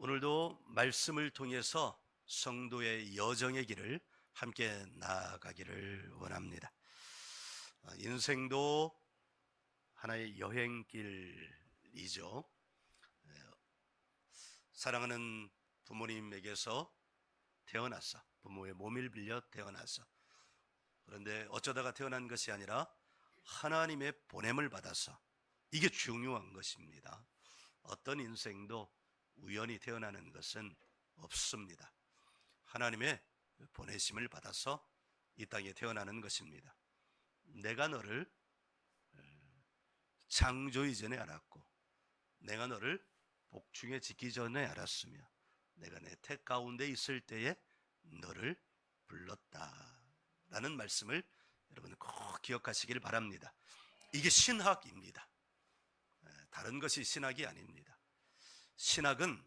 오늘도 말씀을 통해서 성도의 여정의 길을 함께 나아가기를 원합니다. 인생도 하나의 여행길이죠. 사랑하는 부모님에게서 태어났어. 부모의 몸을 빌려 태어났어. 그런데 어쩌다가 태어난 것이 아니라 하나님의 보냄을 받아서, 이게 중요한 것입니다. 어떤 인생도 우연히 태어나는 것은 없습니다. 하나님의 보내심을 받아서 이 땅에 태어나는 것입니다. 내가 너를 창조 이전에 알았고, 내가 너를 복중에 짓기 전에 알았으며, 내가 내 택 가운데 있을 때에 너를 불렀다 라는 말씀을 여러분 꼭 기억하시길 바랍니다. 이게 신학입니다. 다른 것이 신학이 아닙니다. 신학은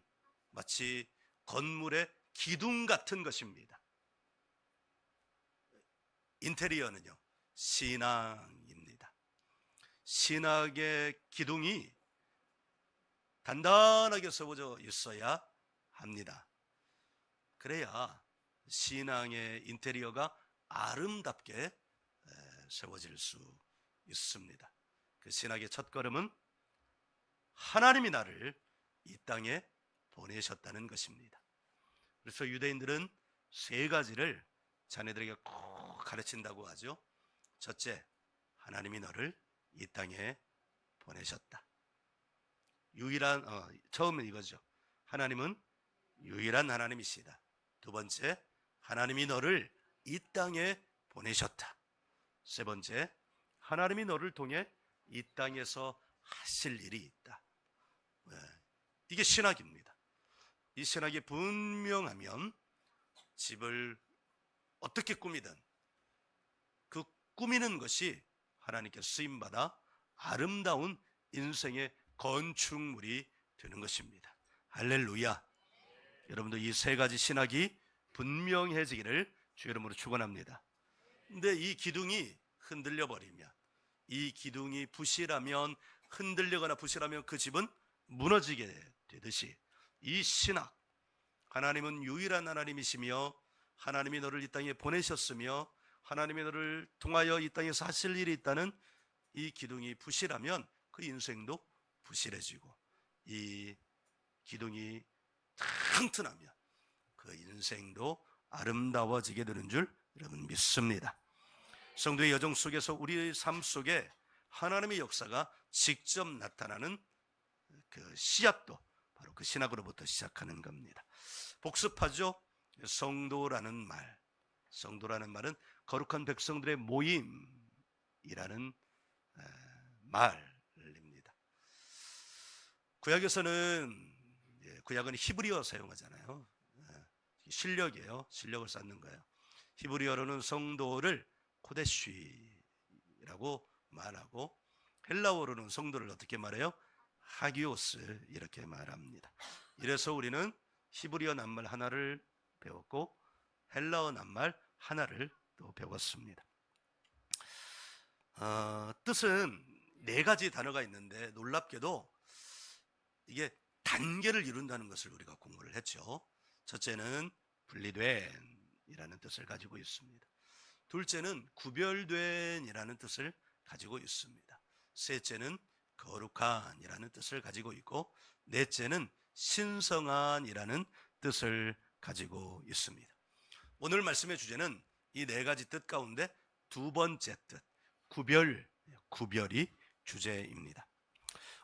마치 건물의 기둥 같은 것입니다. 인테리어는요, 신앙입니다. 신학의 기둥이 단단하게 세워져 있어야 합니다. 그래야 신앙의 인테리어가 아름답게 세워질 수 있습니다. 그 신학의 첫걸음은 하나님이 나를 이 땅에 보내셨다는 것입니다. 그래서 유대인들은 세 가지를 자녀들에게 꼭 가르친다고 하죠. 첫째, 하나님이 너를 이 땅에 보내셨다. 처음은 이거죠. 하나님은 유일한 하나님이시다. 두 번째, 하나님이 너를 이 땅에 보내셨다. 세 번째, 하나님이 너를 통해 이 땅에서 하실 일이 있다. 이게 신학입니다. 이 신학이 분명하면 집을 어떻게 꾸미든 그 꾸미는 것이 하나님께 쓰임받아 아름다운 인생의 건축물이 되는 것입니다. 할렐루야. 여러분도 이 세 가지 신학이 분명해지기를 주 이름으로 축원합니다. 근데 이 기둥이 흔들려 버리면, 이 기둥이 부실하면, 흔들리거나 부실하면 그 집은 무너지게 되듯이, 이 신학, 하나님은 유일한 하나님이시며 하나님이 너를 이 땅에 보내셨으며 하나님이 너를 통하여 이 땅에서 하실 일이 있다는 이 기둥이 부실하면 그 인생도 부실해지고, 이 기둥이 튼튼하면 그 인생도 아름다워지게 되는 줄 여러분 믿습니다. 성도의 여정 속에서 우리의 삶 속에 하나님의 역사가 직접 나타나는 그 씨앗도 바로 그 신학으로부터 시작하는 겁니다. 복습하죠. 성도라는 말은 거룩한 백성들의 모임이라는 말입니다. 구약은 히브리어 사용하잖아요. 실력이에요. 실력을 쌓는 거예요. 히브리어로는 성도를 코데쉬라고 말하고, 헬라어로는 성도를 어떻게 말해요? 하기오스, 이렇게 말합니다. 이래서 우리는 히브리어 낱말 하나를 배웠고 헬라어 낱말 하나를 또 배웠습니다. 뜻은 네 가지 단어가 있는데 놀랍게도 이게 단계를 이룬다는 것을 우리가 공부를 했죠. 첫째는 분리된이라는 뜻을 가지고 있습니다. 둘째는 구별된이라는 뜻을 가지고 있습니다. 셋째는 거룩한이라는 뜻을 가지고 있고, 넷째는 신성한이라는 뜻을 가지고 있습니다. 오늘 말씀의 주제는 이 네 가지 뜻 가운데 두 번째 뜻, 구별이 주제입니다.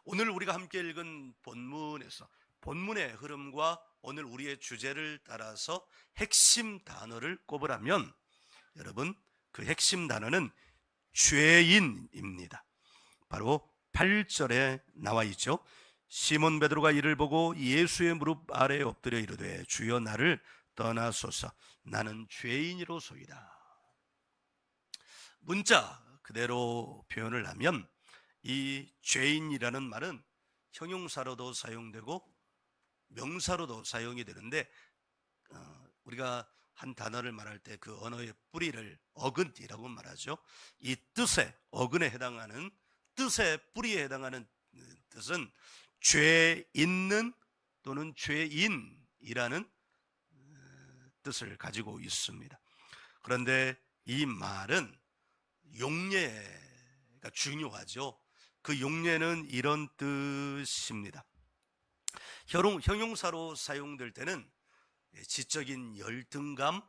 오늘 우리가 함께 읽은 본문에서 본문의 흐름과 오늘 우리의 주제를 따라서 핵심 단어를 꼽으라면, 여러분, 그 핵심 단어는 죄인입니다. 바로 8절에 나와 있죠. 시몬 베드로가 이를 보고 예수의 무릎 아래에 엎드려 이르되 주여 나를 떠나소서 나는 죄인이로소이다. 문자 그대로 표현을 하면 이 죄인이라는 말은 형용사로도 사용되고 명사로도 사용이 되는데, 우리가 한 단어를 말할 때 그 언어의 뿌리를 어근이라고 말하죠. 이 뜻의 어근에 해당하는, 뜻의 뿌리에 해당하는 뜻은 죄 있는 또는 죄인이라는 뜻을 가지고 있습니다. 그런데 이 말은 용례가 중요하죠. 그 용례는 이런 뜻입니다. 형용사로 사용될 때는 지적인 열등감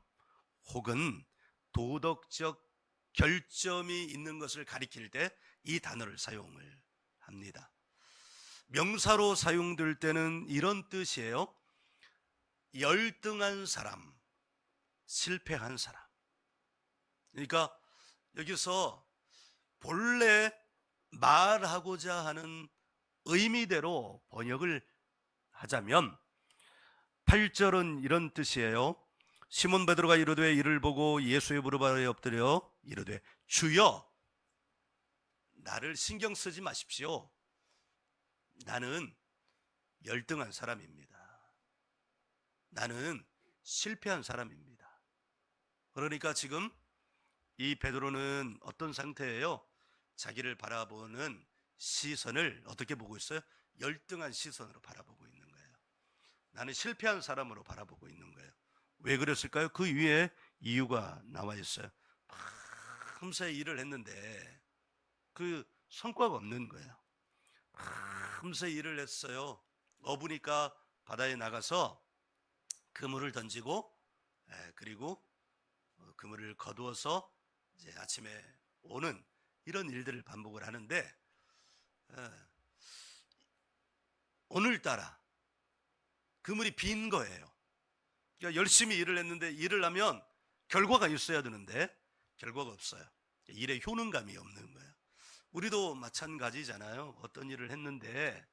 혹은 도덕적 결점이 있는 것을 가리킬 때 이 단어를 사용을 합니다. 명사로 사용될 때는 이런 뜻이에요. 열등한 사람, 실패한 사람. 그러니까 여기서 본래 말하고자 하는 의미대로 번역을 하자면 8절은 이런 뜻이에요. 시몬 베드로가 이르되 이를 보고 예수의 무릎 아래 엎드려 이르되 주여, 나를 신경 쓰지 마십시오. 나는 열등한 사람입니다. 나는 실패한 사람입니다. 그러니까 지금 이 베드로는 어떤 상태예요? 자기를 바라보는 시선을 어떻게 보고 있어요? 열등한 시선으로 바라보고 있는 거예요. 나는 실패한 사람으로 바라보고 있는 거예요. 왜 그랬을까요? 그 위에 이유가 나와 있어요. 밤새 일을 했는데 그 성과가 없는 거예요. 밤새 일을 했어요. 어부니까 바다에 나가서 그물을 던지고 그리고 그물을 거두어서 이제 아침에 오는 이런 일들을 반복을 하는데 오늘따라 그물이 빈 거예요. 그러니까 열심히 일을 했는데 일을 하면 결과가 있어야 되는데 결과가 없어요. 일에 효능감이 없는 거예요. 우리도 마찬가지잖아요. 어떤 일을 했는데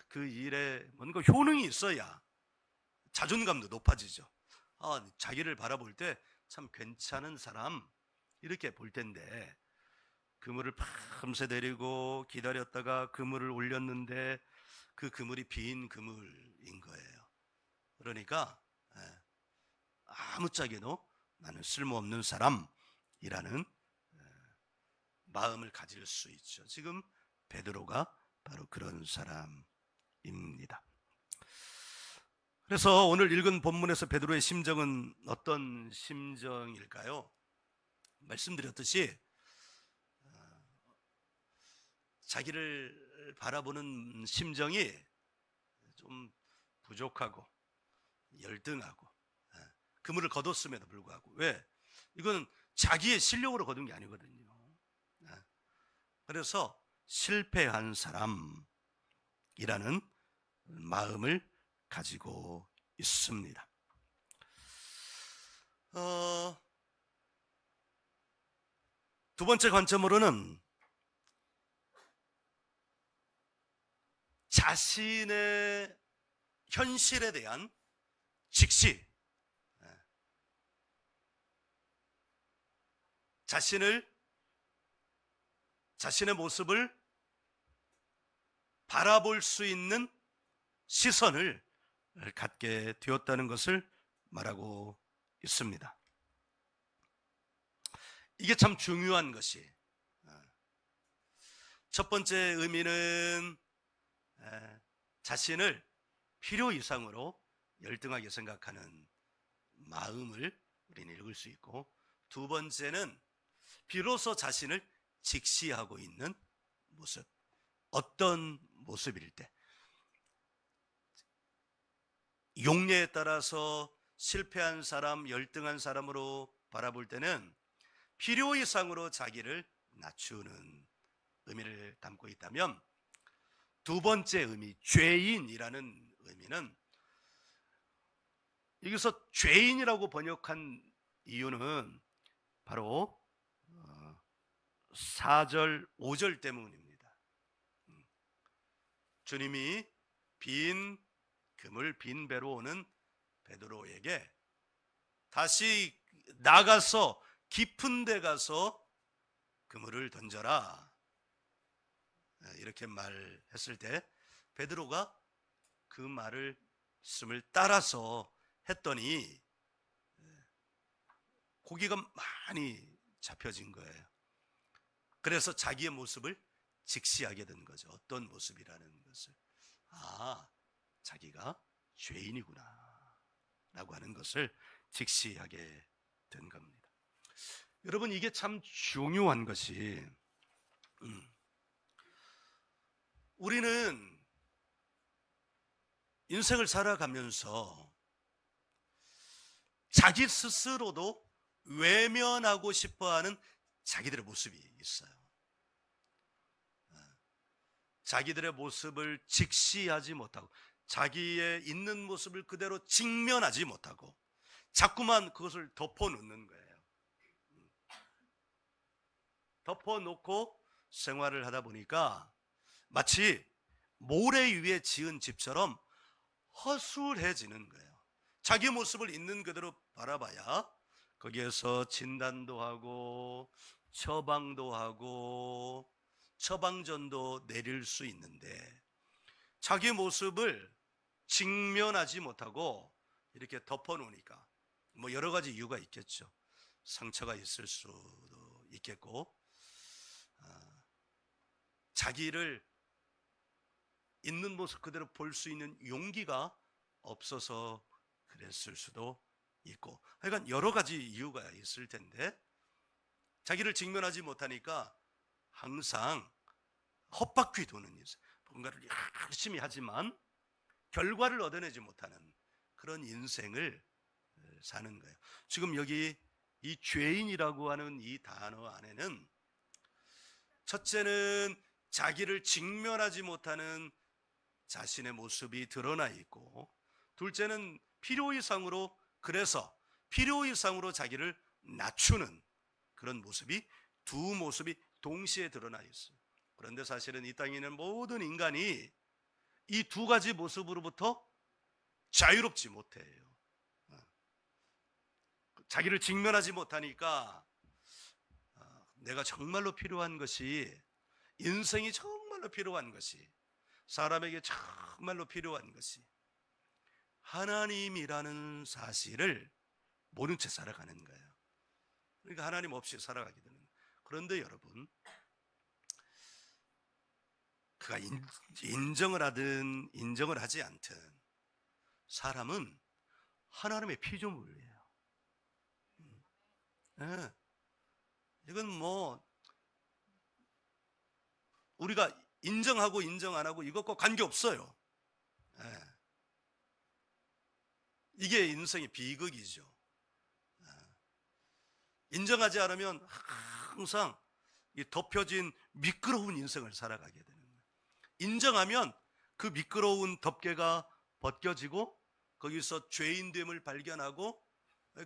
그 일에 뭔가 효능이 있어야 자존감도 높아지죠. 자기를 바라볼 때 참 괜찮은 사람 이렇게 볼 텐데 그물을 밤새 내리고 기다렸다가 그물을 올렸는데 그 그물이 빈 그물인 거예요. 그러니까 아무짝에도 나는 쓸모없는 사람이라는 마음을 가질 수 있죠. 지금 베드로가 바로 그런 사람입니다. 그래서 오늘 읽은 본문에서 베드로의 심정은 어떤 심정일까요? 말씀드렸듯이 자기를 바라보는 심정이 좀 부족하고 열등하고 그물을 거뒀음에도 불구하고, 왜? 이건 자기의 실력으로 거둔 게 아니거든요. 그래서 실패한 사람이라는 마음을 가지고 있습니다. 두 번째 관점으로는 자신의 현실에 대한 직시, 자신의 모습을 바라볼 수 있는 시선을 갖게 되었다는 것을 말하고 있습니다. 이게 참 중요한 것이, 첫 번째 의미는 자신을 필요 이상으로 열등하게 생각하는 마음을 우리는 읽을 수 있고, 두 번째는 비로소 자신을 직시하고 있는 모습. 어떤 모습일 때? 용례에 따라서 실패한 사람, 열등한 사람으로 바라볼 때는 필요 이상으로 자기를 낮추는 의미를 담고 있다면, 두 번째 의미, 죄인이라는 의미는, 여기서 죄인이라고 번역한 이유는 바로 4절, 5절 때문입니다. 주님이 빈 그물, 빈 배로 오는 베드로에게 다시 나가서 깊은 데 가서 그물을 던져라 이렇게 말했을 때 베드로가 그 말씀을 따라서 했더니 고기가 많이 잡혀진 거예요. 그래서 자기의 모습을 직시하게 된 거죠. 어떤 모습이라는 것을. 자기가 죄인이구나 라고 하는 것을 직시하게 된 겁니다. 여러분, 이게 참 중요한 것이 우리는 인생을 살아가면서 자기 스스로도 외면하고 싶어하는 자기들의 모습이 있어요. 자기들의 모습을 직시하지 못하고 자기의 있는 모습을 그대로 직면하지 못하고 자꾸만 그것을 덮어놓는 거예요. 덮어놓고 생활을 하다 보니까 마치 모래 위에 지은 집처럼 허술해지는 거예요. 자기 모습을 있는 그대로 바라봐야 거기에서 진단도 하고 처방도 하고 처방전도 내릴 수 있는데 자기 모습을 직면하지 못하고 이렇게 덮어놓으니까 뭐 여러 가지 이유가 있겠죠. 상처가 있을 수도 있겠고 자기를 있는 모습 그대로 볼 수 있는 용기가 없어서 그랬을 수도 있고, 하여간 여러 가지 이유가 있을 텐데 자기를 직면하지 못하니까 항상 헛바퀴 도는 인생, 뭔가를 열심히 하지만 결과를 얻어내지 못하는 그런 인생을 사는 거예요. 지금 여기 이 죄인이라고 하는 이 단어 안에는 첫째는 자기를 직면하지 못하는 자신의 모습이 드러나 있고, 둘째는 필요 이상으로, 그래서 필요 이상으로 자기를 낮추는 그런 모습이, 두 모습이 동시에 드러나 있어요. 그런데 사실은 이 땅에 있는 모든 인간이 이 두 가지 모습으로부터 자유롭지 못해요. 자기를 직면하지 못하니까 내가 정말로 필요한 것이, 인생이 정말로 필요한 것이, 사람에게 정말로 필요한 것이 하나님이라는 사실을 모른 채 살아가는 거예요. 그러니까 하나님 없이 살아가게 되는 거예요. 그런데 여러분, 그가 인정을 하든 인정을 하지 않든 사람은 하나님의 피조물이에요. 네. 이건 뭐 우리가 인정하고 인정 안 하고 이것과 관계없어요. 네. 이게 인생의 비극이죠. 네. 인정하지 않으면 항상 이 덮여진 미끄러운 인생을 살아가게 되는 거예요. 인정하면 그 미끄러운 덮개가 벗겨지고 거기서 죄인됨을 발견하고,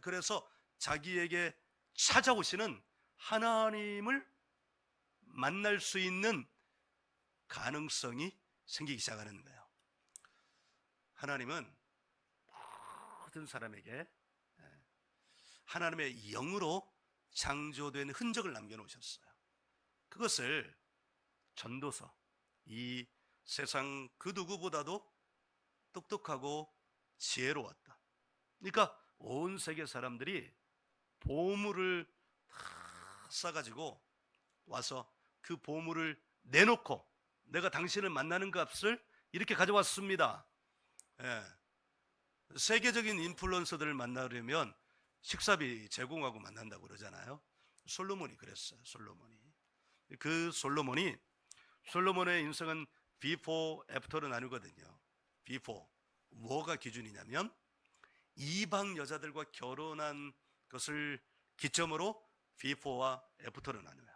그래서 자기에게 찾아오시는 하나님을 만날 수 있는 가능성이 생기기 시작하는 거예요. 하나님은 모든 사람에게 하나님의 영으로 창조된 흔적을 남겨놓으셨어요. 그것을 전도서, 이 세상 그 누구보다도 똑똑하고 지혜로웠다, 그러니까 온 세계 사람들이 보물을 다 싸가지고 와서 그 보물을 내놓고 내가 당신을 만나는 값을 이렇게 가져왔습니다. 예. 세계적인 인플루언서들을 만나려면 식사비 제공하고 만난다고 그러잖아요. 솔로몬이 그랬어요. 솔로몬의 인생은 before, after로 나누거든요. before, 뭐가 기준이냐면 이방 여자들과 결혼한 것을 기점으로 before와 after로 나눠요.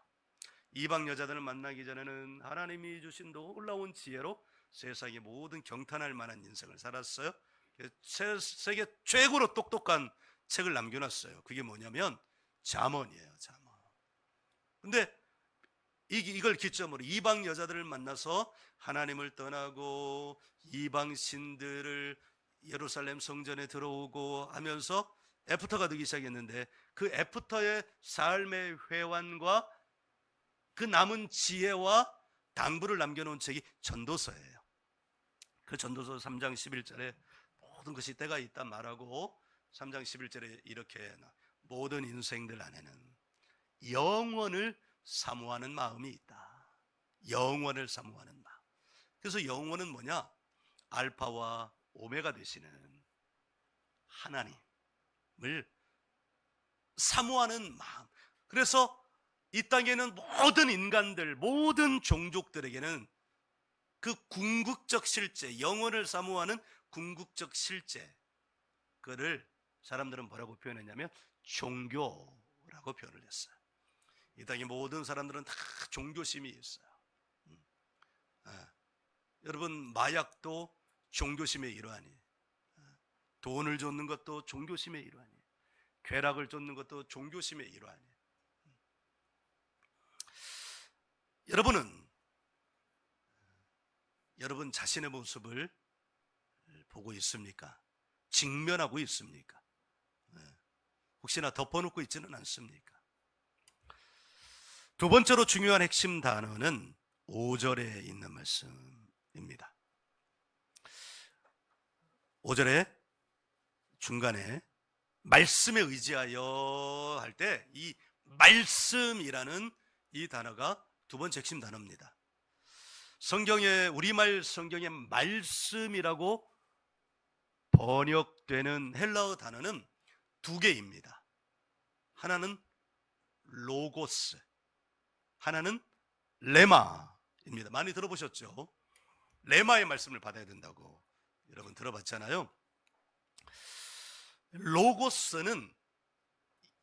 이방 여자들을 만나기 전에는 하나님이 주신 놀라운 지혜로 세상의 모든 경탄할 만한 인생을 살았어요. 세계 최고로 똑똑한 책을 남겨놨어요. 그게 뭐냐면 잠언이에요. 잠언. 근데 이걸 기점으로 이방 여자들을 만나서 하나님을 떠나고 이방 신들을 예루살렘 성전에 들어오고 하면서 애프터가 되기 시작했는데, 그 애프터의 삶의 회환과 그 남은 지혜와 당부를 남겨놓은 책이 전도서예요. 그 전도서 3장 11절에 모든 것이 때가 있다 말하고 3장 11절에 이렇게, 모든 인생들 안에는 영원을 사모하는 마음이 있다. 영원을 사모하는 마음. 그래서 영원은 뭐냐? 알파와 오메가 되시는 하나님을 사모하는 마음. 그래서 이 땅에는 모든 인간들, 모든 종족들에게는 그 궁극적 실제, 영혼을 사모하는 궁극적 실제, 그거를 사람들은 뭐라고 표현했냐면 종교라고 표현을 했어요. 이 땅의 모든 사람들은 다 종교심이 있어요. 여러분, 마약도 종교심의 일환이에요. 돈을 쫓는 것도 종교심의 일환이에요. 쾌락을 쫓는 것도 종교심의 일환이에요. 여러분은 여러분 자신의 모습을 보고 있습니까? 직면하고 있습니까? 혹시나 덮어놓고 있지는 않습니까? 두 번째로 중요한 핵심 단어는 5절에 있는 말씀입니다. 5절에 중간에 말씀에 의지하여 할 때 이 말씀이라는 이 단어가 두 번째 핵심 단어입니다. 성경에, 우리말 성경에 말씀이라고 번역되는 헬라어 단어는 두 개입니다. 하나는 로고스, 하나는 레마입니다. 많이 들어보셨죠? 레마의 말씀을 받아야 된다고 여러분 들어봤잖아요. 로고스는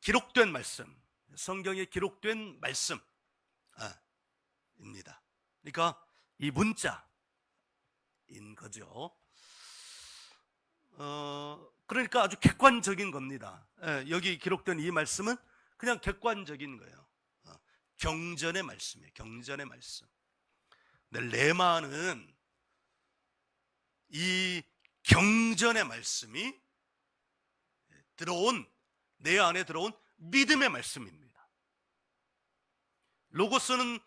기록된 말씀, 성경에 기록된 말씀입니다. 그러니까 이 문자인 거죠. 그러니까 아주 객관적인 겁니다. 여기 기록된 이 말씀은 그냥 객관적인 거예요. 경전의 말씀이에요. 경전의 말씀. 근데 레마는 이 경전의 말씀이 들어온, 내 안에 들어온 믿음의 말씀입니다. 로고스는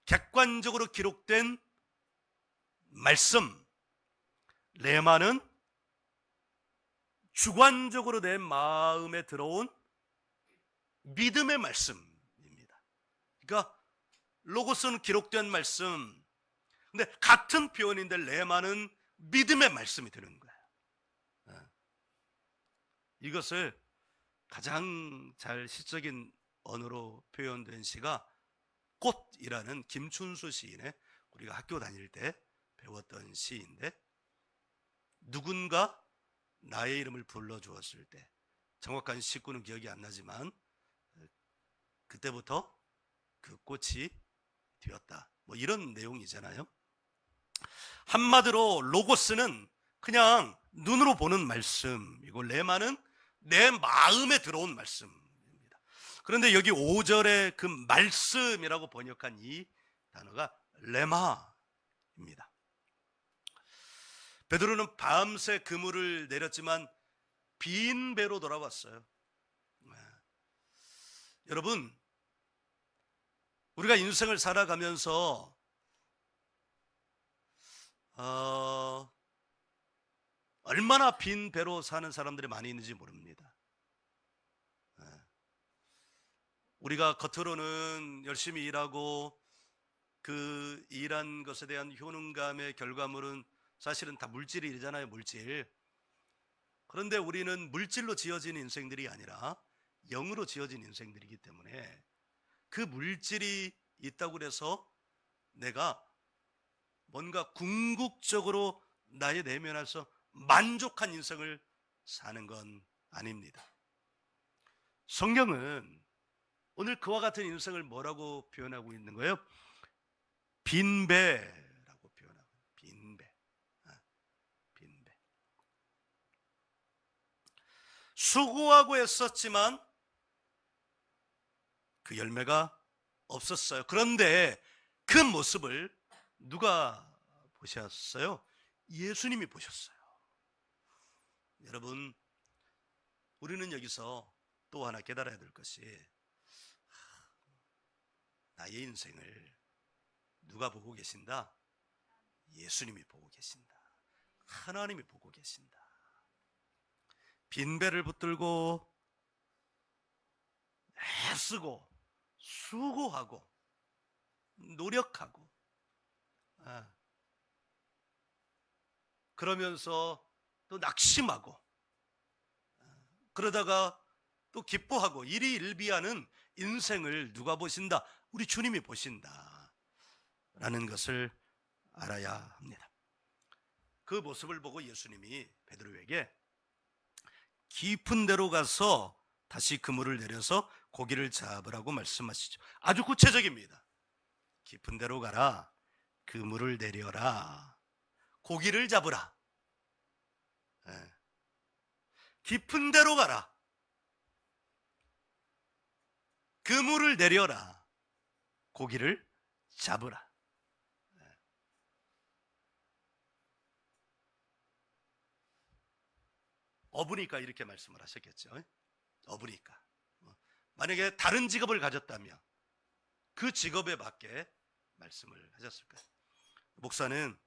객관적으로 기록된 말씀, 레마는 주관적으로 내 마음에 들어온 믿음의 말씀입니다. 그러니까 로고스는 기록된 말씀, 근데 같은 표현인데 레마는 믿음의 말씀이 되는 거예요. 이것을 가장 잘 시적인 언어로 표현된 시가 꽃이라는 김춘수 시인의, 우리가 학교 다닐 때 배웠던 시인데, 누군가 나의 이름을 불러주었을 때, 정확한 시구는 기억이 안 나지만 그때부터 그 꽃이 되었다, 뭐 이런 내용이잖아요. 한마디로 로고스는 그냥 눈으로 보는 말씀이고, 레마는 내 마음에 들어온 말씀입니다. 그런데 여기 5절에 그 말씀이라고 번역한 이 단어가 레마입니다. 베드로는 밤새 그물을 내렸지만 빈 배로 돌아왔어요. 여러분, 우리가 인생을 살아가면서 얼마나 빈 배로 사는 사람들이 많이 있는지 모릅니다. 우리가 겉으로는 열심히 일하고 그 일한 것에 대한 효능감의 결과물은 사실은 다 물질이잖아요, 물질. 그런데 우리는 물질로 지어진 인생들이 아니라 영으로 지어진 인생들이기 때문에 그 물질이 있다고 해서 내가 뭔가 궁극적으로 나의 내면에서 만족한 인생을 사는 건 아닙니다. 성경은 오늘 그와 같은 인생을 뭐라고 표현하고 있는 거예요? 빈배라고 표현하고, 빈배. 빈배. 수고하고 애썼지만 그 열매가 없었어요. 그런데 그 모습을 누가 보셨어요? 예수님이 보셨어요. 여러분, 우리는 여기서 또 하나 깨달아야 될 것이, 나의 인생을 누가 보고 계신다? 예수님이 보고 계신다. 하나님이 보고 계신다. 빈배를 붙들고 애쓰고 수고하고 노력하고 그러면서 또 낙심하고, 그러다가 또 기뻐하고 일희일비하는 인생을 누가 보신다? 우리 주님이 보신다 라는 것을 알아야 합니다. 그 모습을 보고 예수님이 베드로에게 깊은 데로 가서 다시 그물을 내려서 고기를 잡으라고 말씀하시죠. 아주 구체적입니다. 깊은 데로 가라, 그물을 내려라, 고기를 잡으라. 예. 깊은 데로 가라, 그물을 내려라, 고기를 잡으라. 어부니까 이렇게 말씀을 하셨겠죠. 어부니까. 만약에 다른 직업을 가졌다면 그 직업에 맞게 말씀을 하셨을 거예요. 목사는,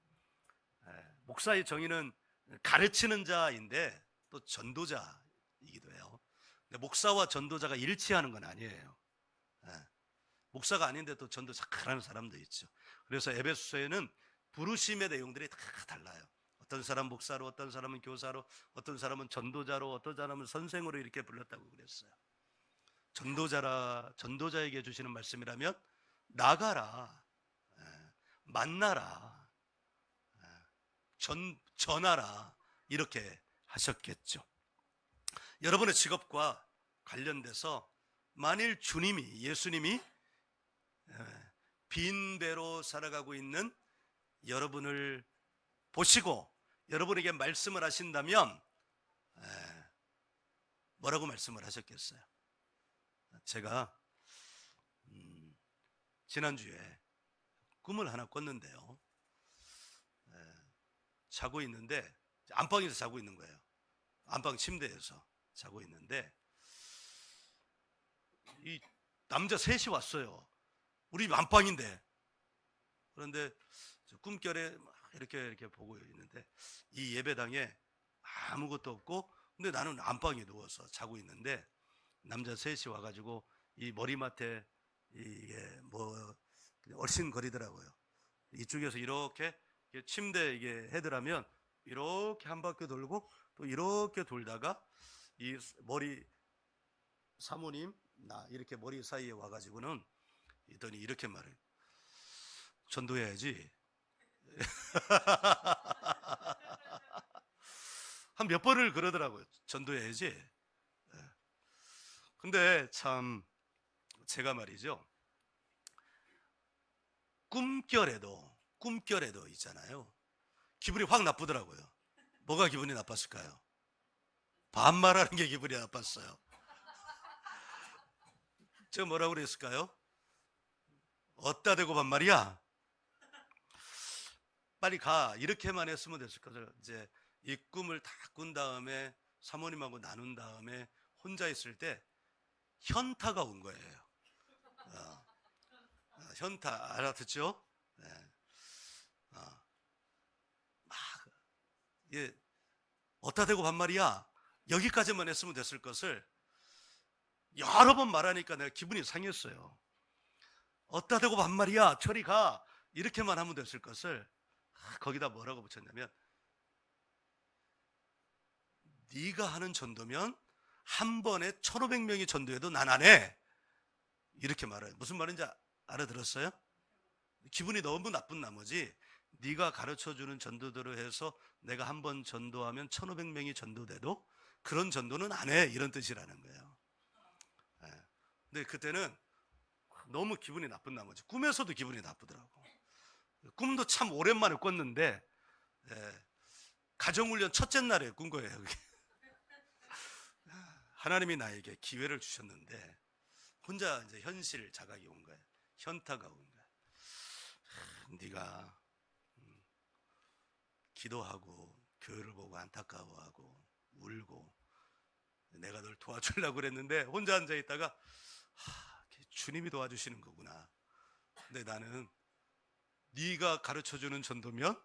목사의 정의는 가르치는 자인데 또 전도자이기도 해요. 근데 목사와 전도자가 일치하는 건 아니에요. 목사가 아닌데 또 전도 잘하는 사람도 있죠. 그래서 에베소서에는 부르심의 내용들이 다 달라요. 어떤 사람 목사로, 어떤 사람은 교사로, 어떤 사람은 전도자로, 어떤 사람은 선생으로 이렇게 불렀다고 그랬어요. 전도자에게 주시는 말씀이라면 나가라, 만나라, 전하라, 이렇게 하셨겠죠. 여러분의 직업과 관련돼서 만일 예수님이 빈 배로 살아가고 있는 여러분을 보시고 여러분에게 말씀을 하신다면 뭐라고 말씀을 하셨겠어요? 제가 지난주에 꿈을 하나 꿨는데요, 자고 있는데 안방에서 자고 있는 거예요. 안방 침대에서 자고 있는데 이 남자 셋이 왔어요. 우리 안방인데. 그런데 꿈결에 이렇게 보고 있는데 이 예배당에 아무것도 없고, 근데 나는 안방에 누워서 자고 있는데 남자 셋이 와가지고 이 머리맡에 이게 뭐 얼씬거리더라고요. 이쪽에서 이렇게 침대 이게 헤드라면 이렇게 한 바퀴 돌고 또 이렇게 돌다가 이 머리 사모님 나 이렇게 머리 사이에 와가지고는 이더니 이렇게 말해요. 전도해야지. 한 몇 번을 그러더라고요. 전도해야지. 근데 참 제가 말이죠, 꿈결에도 있잖아요, 기분이 확 나쁘더라고요. 뭐가 기분이 나빴을까요? 반말하는 게 기분이 나빴어요. 제가 뭐라고 그랬을까요? 어따 대고 반말이야? 빨리 가, 이렇게만 했으면 됐을 것을. 이제 이 꿈을 다 꾼 다음에 사모님하고 나눈 다음에 혼자 있을 때 현타가 온 거예요. 현타 알아듣죠? 네. 예, 어따 대고 반말이야? 여기까지만 했으면 됐을 것을 여러 번 말하니까 내가 기분이 상했어요. 어따 대고 반말이야, 저리 가, 이렇게만 하면 됐을 것을 거기다 뭐라고 붙였냐면, 네가 하는 전도면 한 번에 1,500명이 전도해도 난 안 해, 이렇게 말해요. 무슨 말인지 알아들었어요? 기분이 너무 나쁜 나머지 네가 가르쳐주는 전도대로 해서 내가 한 번 전도하면 1,500명이 전도돼도 그런 전도는 안 해, 이런 뜻이라는 거예요. 근데 그때는 너무 기분이 나쁜 나머지 꿈에서도 기분이 나쁘더라고. 꿈도 참 오랜만에 꿨는데 가정훈련 첫째 날에 꾼 거예요. 그게. 하나님이 나에게 기회를 주셨는데 혼자 이제 현실 자각이 온 거예요. 현타가 온 거예요. 네가 기도하고 교회를 보고 안타까워하고 울고 내가 널 도와주려고 그랬는데 혼자 앉아 있다가 주님이 도와주시는 거구나. 근데 나는 네가 가르쳐주는 전도면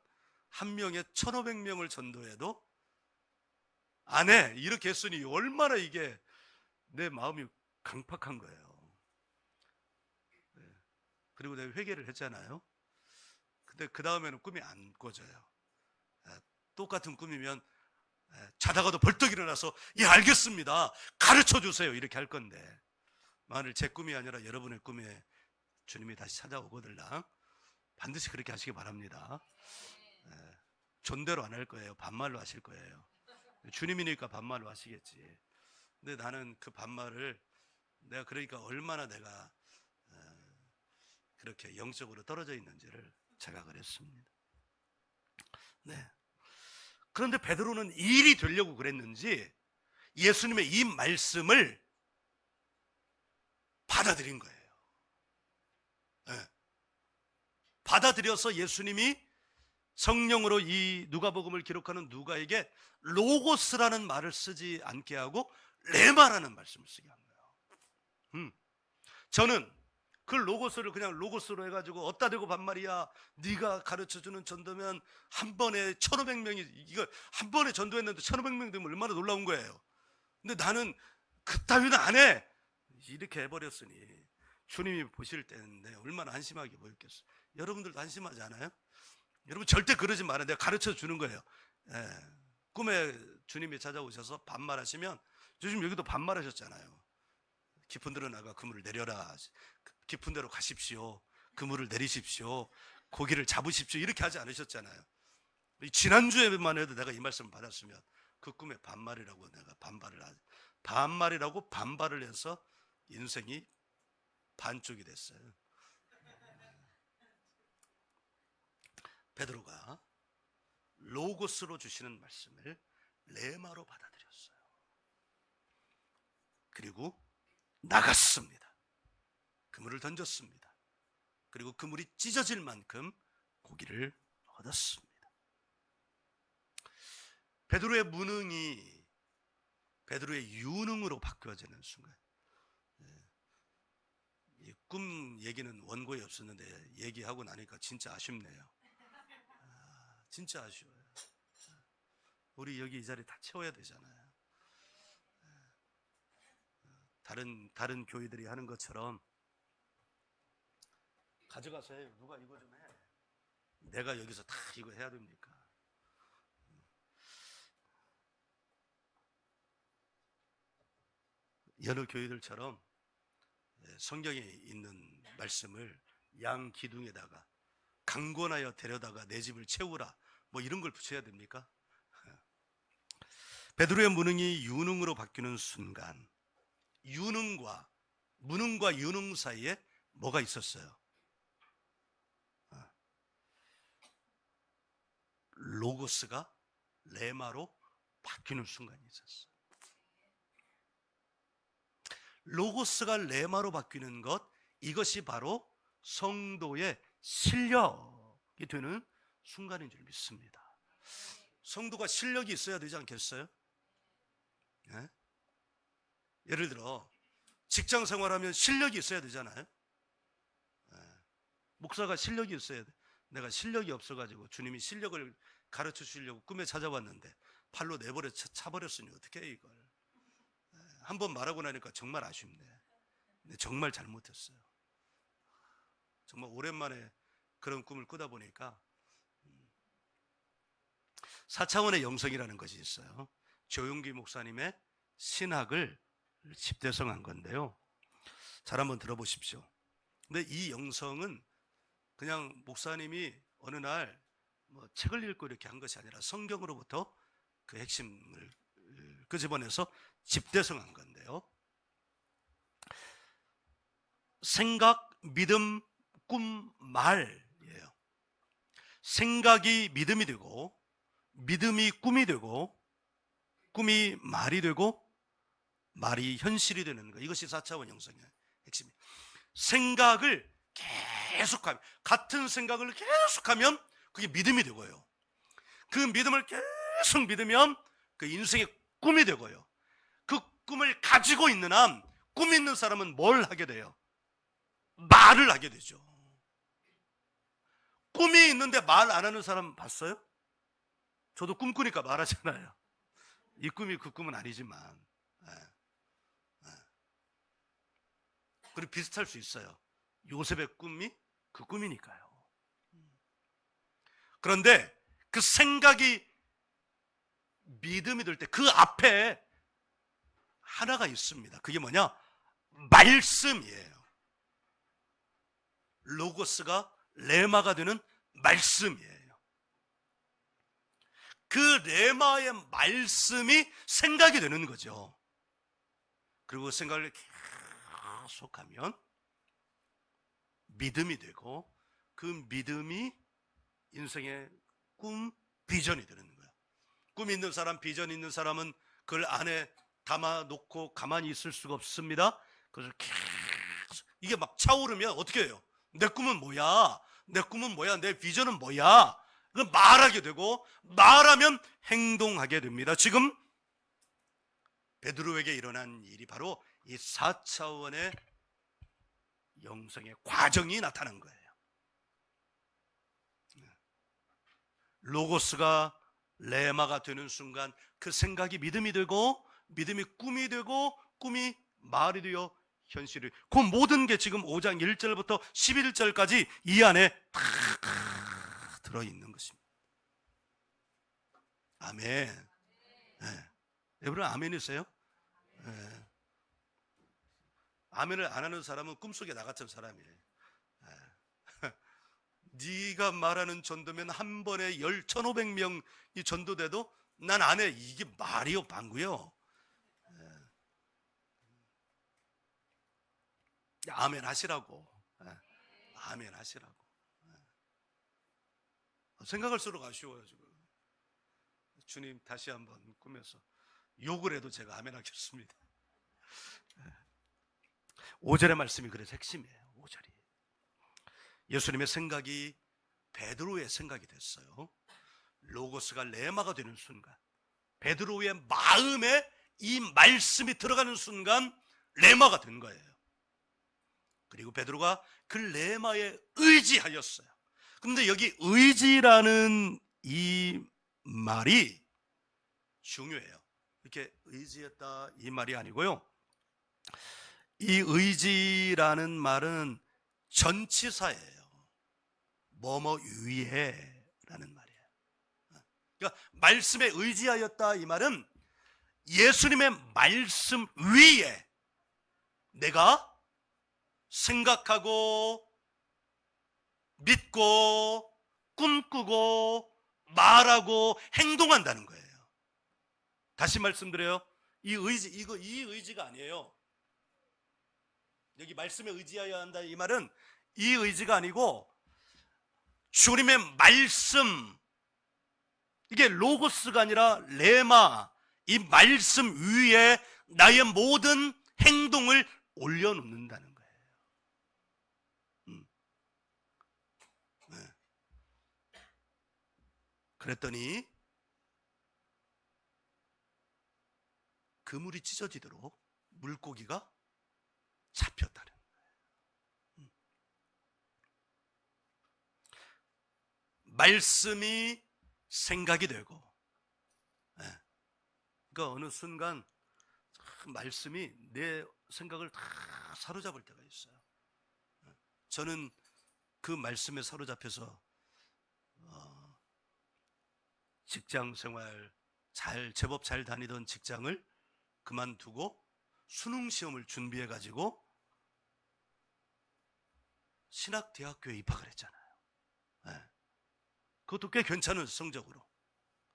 한 명에 1,500명을 전도해도 안 해, 이렇게 했으니 얼마나 이게 내 마음이 강팍한 거예요. 그리고 내가 회개를 했잖아요. 근데 그 다음에는 꿈이 안 꿔져요. 똑같은 꿈이면 자다가도 벌떡 일어나서 예 알겠습니다, 가르쳐 주세요 이렇게 할 건데, 만일 제 꿈이 아니라 여러분의 꿈에 주님이 다시 찾아오거들랑 반드시 그렇게 하시기 바랍니다. 존대로 안 할 거예요. 반말로 하실 거예요. 주님이니까 반말로 하시겠지. 근데 나는 그 반말을 내가 그러니까 얼마나 내가 그렇게 영적으로 떨어져 있는지를 자각을 했습니다. 네. 그런데 베드로는 일이 되려고 그랬는지 예수님의 이 말씀을 받아들인 거예요. 네. 받아들여서 예수님이 성령으로 이 누가복음을 기록하는 누가에게 로고스라는 말을 쓰지 않게 하고 레마라는 말씀을 쓰게 한 거예요. 저는 그 로고스를 그냥 로고스로 해가지고 어따 대고 반말이야, 네가 가르쳐주는 전도면 한 번에 1,500명이 이걸 한 번에 전도했는데 1,500명 되면 얼마나 놀라운 거예요. 근데 나는 그따위는 안 해 이렇게 해버렸으니 주님이 보실 때는 내가 얼마나 한심하게 보였겠어요. 여러분들도 한심하지 않아요? 여러분 절대 그러지 말아요. 내가 가르쳐 주는 거예요. 꿈에 주님이 찾아오셔서 반말하시면, 요즘 여기도 반말하셨잖아요. 깊은 데로 나가 그물을 내려라, 깊은 데로 가십시오, 그물을 내리십시오, 고기를 잡으십시오 이렇게 하지 않으셨잖아요. 지난주에만 해도 내가 이 말씀을 받았으면 그 꿈에 반말이라고 내가 반말이라고 반발을 해서 인생이 반쪽이 됐어요. 베드로가 로고스로 주시는 말씀을 레마로 받아들였어요. 그리고 나갔습니다. 그물을 던졌습니다. 그리고 그물이 찢어질 만큼 고기를 얻었습니다. 베드로의 무능이 베드로의 유능으로 바뀌어지는 순간, 이 꿈 얘기는 원고에 없었는데 얘기하고 나니까 진짜 아쉽네요. 진짜 아쉬워요. 우리 여기 이 자리 다 채워야 되잖아요. 다른 교회들이 하는 것처럼 가져가서 해요. 누가 이거 좀 해. 내가 여기서 다 이거 해야 됩니까? 여러 교회들처럼 성경에 있는 말씀을 양 기둥에다가 강권하여 데려다가 내 집을 채우라 뭐 이런 걸 붙여야 됩니까? 베드로의 무능이 유능으로 바뀌는 순간, 무능과 유능 사이에 뭐가 있었어요? 로고스가 레마로 바뀌는 순간이 있었어요. 로고스가 레마로 바뀌는 것, 이것이 바로 성도의 실력이 되는 순간인 줄 믿습니다. 성도가 실력이 있어야 되지 않겠어요? 네? 예를 들어 직장 생활하면 실력이 있어야 되잖아요. 목사가 실력이 있어야 돼. 내가 실력이 없어가지고 주님이 실력을 가르쳐 주려고 꿈에 찾아왔는데 팔로 내버려 차버렸으니 어떻게 해 이걸. 한번 말하고 나니까 정말 아쉽네. 정말 잘못했어요. 정말 오랜만에 그런 꿈을 꾸다 보니까 4차원의 영성이라는 것이 있어요. 조용기 목사님의 신학을 집대성한 건데요. 잘 한번 들어보십시오. 근데 이 영성은 그냥 목사님이 어느 날 뭐 책을 읽고 이렇게 한 것이 아니라 성경으로부터 그 핵심을 끄집어내서 집대성한 건데요. 생각, 믿음, 꿈, 말이에요. 생각이 믿음이 되고, 믿음이 꿈이 되고, 꿈이 말이 되고, 말이 현실이 되는 거. 이것이 4차원 영성의 핵심이에요. 생각을 계속하면, 같은 생각을 계속하면 그게 믿음이 되고요. 그 믿음을 계속 믿으면 그 인생의 꿈이 되고요. 그 꿈을 가지고 있는 한, 꿈 있는 사람은 뭘 하게 돼요? 말을 하게 되죠. 꿈이 있는데 말 안 하는 사람 봤어요? 저도 꿈꾸니까 말하잖아요. 이 꿈이 그 꿈은 아니지만. 그리고 비슷할 수 있어요. 요셉의 꿈이 그 꿈이니까요. 그런데 그 생각이 믿음이 될 때 그 앞에 하나가 있습니다. 그게 뭐냐? 말씀이에요. 로고스가 레마가 되는 말씀이에요. 그 레마의 말씀이 생각이 되는 거죠. 그리고 생각을 계속하면 믿음이 되고, 그 믿음이 인생의 꿈, 비전이 되는 거예요. 꿈 있는 사람, 비전 있는 사람은 그걸 안에 담아놓고 가만히 있을 수가 없습니다. 그래서 계속 이게 막 차오르면 어떻게 해요? 내 꿈은 뭐야? 내 꿈은 뭐야? 내 비전은 뭐야? 그걸 말하게 되고, 말하면 행동하게 됩니다. 지금 베드로에게 일어난 일이 바로 이 4차원의 영성의 과정이 나타난 거예요. 로고스가 레마가 되는 순간 그 생각이 믿음이 되고, 믿음이 꿈이 되고, 꿈이 말이 되어 현실이, 그 모든 게 지금 5장 1절부터 11절까지 이 안에 다 들어있는 것입니다. 아멘. 네. 여러분 아멘이세요? 네. 아멘을 안 하는 사람은 꿈속에 나 같은 사람이에요. 네. 네가 말하는 전도면 한 번에 1,500명이 전도돼도 난 안 해. 이게 말이요 방구요. 아멘 하시라고. 아멘 하시라고. 생각할수록 아쉬워요 지금. 주님 다시 한번 꾸며서 욕을 해도 제가 아멘 하겠습니다. 5절의 말씀이 그래서 핵심이에요. 5절이 예수님의 생각이 베드로의 생각이 됐어요. 로고스가 레마가 되는 순간, 베드로의 마음에 이 말씀이 들어가는 순간 레마가 된 거예요. 그리고 베드로가 그 레마에 의지하였어요. 근데 여기 의지라는 이 말이 중요해요. 이렇게 의지했다 이 말이 아니고요. 이 의지라는 말은 전치사예요. 뭐뭐 위에 라는 말이에요. 그러니까 말씀에 의지하였다 이 말은 예수님의 말씀 위에 내가 생각하고 믿고 꿈꾸고 말하고 행동한다는 거예요. 다시 말씀드려요. 이 의지가 아니에요. 여기 말씀에 의지하여야 한다 이 말은 이 의지가 아니고 주님의 말씀, 이게 로고스가 아니라 레마, 이 말씀 위에 나의 모든 행동을 올려놓는다는 거예요. 네. 그랬더니 그물이 찢어지도록 물고기가 잡혔다는 거예요. 말씀이 생각이 되고, 그러니까 어느 순간 말씀이 내 생각을 다 사로잡을 때가 있어요. 저는 그 말씀에 사로잡혀서 직장 생활 제법 잘 다니던 직장을 그만두고 수능 시험을 준비해 가지고 신학대학교에 입학을 했잖아요. 그것도 꽤 괜찮은 성적으로.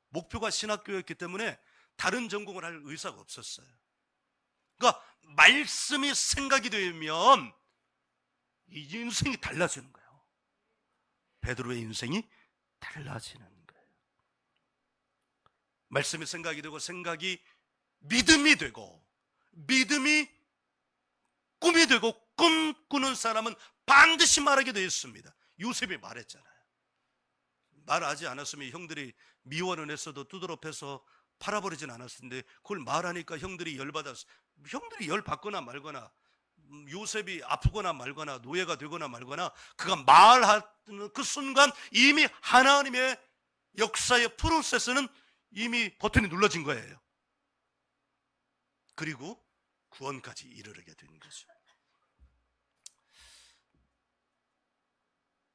목표가 신학교였기 때문에 다른 전공을 할 의사가 없었어요. 그러니까 말씀이 생각이 되면 이 인생이 달라지는 거예요. 베드로의 인생이 달라지는 거예요. 말씀이 생각이 되고, 생각이 믿음이 되고, 믿음이 꿈이 되고, 꿈꾸는 사람은 반드시 말하게 되어 있습니다. 요셉이 말했잖아요. 말하지 않았으면 형들이 미워는 했어도 두드러 패서 팔아버리진 않았을 텐데, 그걸 말하니까 형들이 열받았어. 형들이 열받거나 말거나, 요셉이 아프거나 말거나 노예가 되거나 말거나, 그가 말하는 그 순간 이미 하나님의 역사의 프로세스는 이미 버튼이 눌러진 거예요. 그리고 구원까지 이르게 된 거죠.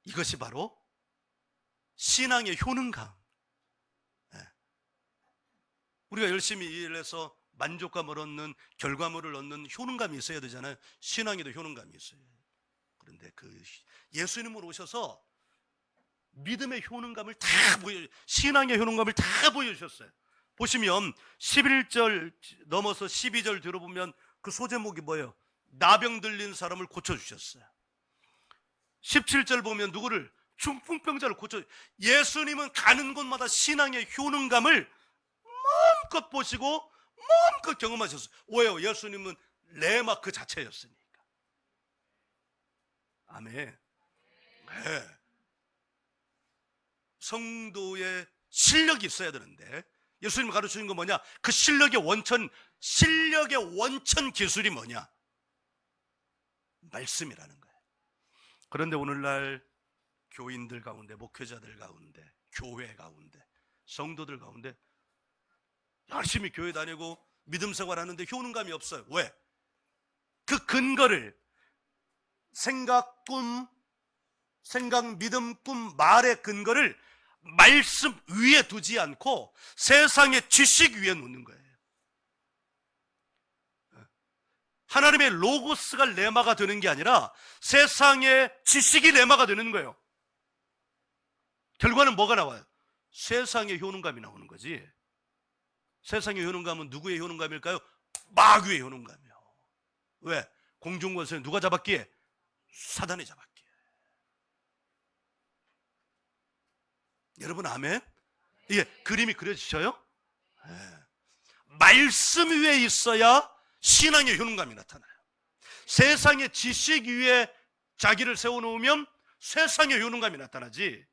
이것이 바로 신앙의 효능감. 우리가 열심히 일해서 만족감을 얻는, 결과물을 얻는 효능감이 있어야 되잖아요. 신앙에도 효능감이 있어요. 그런데 그 예수님으로 오셔서 믿음의 효능감을 다 신앙의 효능감을 다 보여주셨어요. 보시면 11절 넘어서 12절 들어보면 그 소제목이 뭐예요? 나병 들린 사람을 고쳐주셨어요. 17절 보면 누구를? 중풍병자를 고쳐. 예수님은 가는 곳마다 신앙의 효능감을 마음껏 보시고 마음껏 경험하셨어요. 왜요? 예수님은 레마 그 자체였으니까. 아멘. 네. 성도의 실력이 있어야 되는데 예수님이 가르치는 건 뭐냐? 그 실력의 원천 기술이 뭐냐? 말씀이라는 거예요. 그런데 오늘날 교인들 가운데, 목회자들 가운데, 교회 가운데, 성도들 가운데 열심히 교회 다니고 믿음 생활하는데 효능감이 없어요. 왜? 그 근거를 생각, 믿음, 꿈, 말의 근거를 말씀 위에 두지 않고 세상의 지식 위에 놓는 거예요. 하나님의 로고스가 레마가 되는 게 아니라 세상의 지식이 레마가 되는 거예요. 결과는 뭐가 나와요? 세상의 효능감이 나오는 거지. 세상의 효능감은 누구의 효능감일까요? 마귀의 효능감이요. 왜? 공중권세를 누가 잡았기에? 사단이 잡았기에. 여러분 아멘? 이게 그림이 그려지셔요? 네. 말씀 위에 있어야 신앙의 효능감이 나타나요. 세상의 지식 위에 자기를 세워놓으면 세상의 효능감이 나타나지.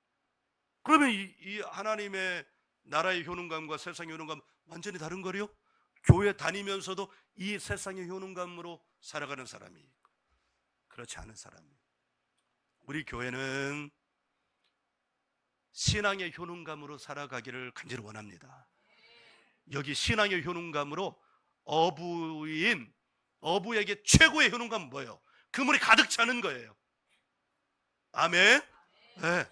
그러면 이 하나님의 나라의 효능감과 세상의 효능감 완전히 다른 거요? 교회 다니면서도 이 세상의 효능감으로 살아가는 사람이 있고 그렇지 않은 사람이. 우리 교회는 신앙의 효능감으로 살아가기를 간절히 원합니다. 여기 신앙의 효능감으로 어부에게 최고의 효능감은 뭐예요? 그물이 가득 차는 거예요. 아멘. 네.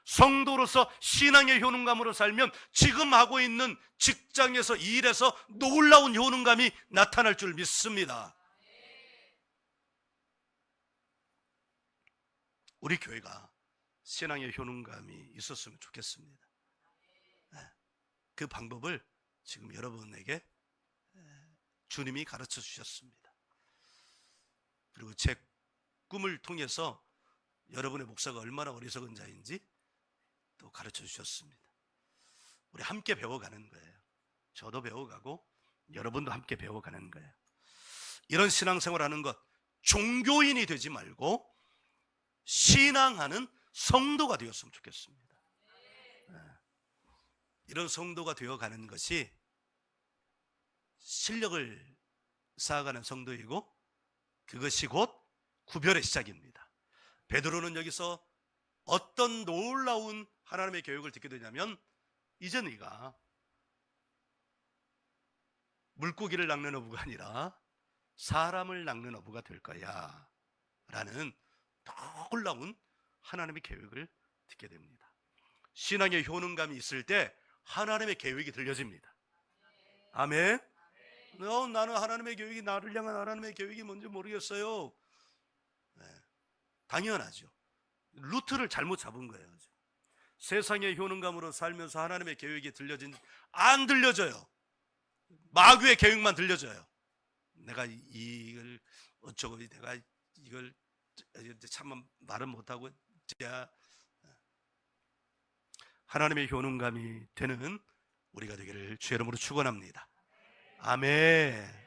성도로서 신앙의 효능감으로 살면 지금 하고 있는 직장에서 일에서 놀라운 효능감이 나타날 줄 믿습니다. 우리 교회가 신앙의 효능감이 있었으면 좋겠습니다. 그 방법을 지금 여러분에게 주님이 가르쳐 주셨습니다. 그리고 제 꿈을 통해서 여러분의 목사가 얼마나 어리석은 자인지 또 가르쳐 주셨습니다. 우리 함께 배워가는 거예요. 저도 배워가고 여러분도 함께 배워가는 거예요. 이런 신앙생활 하는 것, 종교인이 되지 말고 신앙하는 성도가 되었으면 좋겠습니다. 이런 성도가 되어가는 것이 실력을 쌓아가는 성도이고 그것이 곧 구별의 시작입니다. 베드로는 여기서 어떤 놀라운 하나님의 계획을 듣게 되냐면 이제 네가 물고기를 낚는 어부가 아니라 사람을 낚는 어부가 될 거야 라는 놀라운 하나님의 계획을 듣게 됩니다. 신앙의 효능감이 있을 때 하나님의 계획이 들려집니다. 아멘. 나는 하나님의 계획이, 나를 향한 하나님의 계획이 뭔지 모르겠어요. 네, 당연하죠. 루트를 잘못 잡은 거예요. 세상의 효능감으로 살면서 하나님의 계획이 안 들려져요. 마귀의 계획만 들려져요. 내가 이걸 어쩌고, 내가 이걸 참 말은 못하고. 하나님의 효능감이 되는 우리가 되기를 주의 이름으로 축원합니다. 아멘.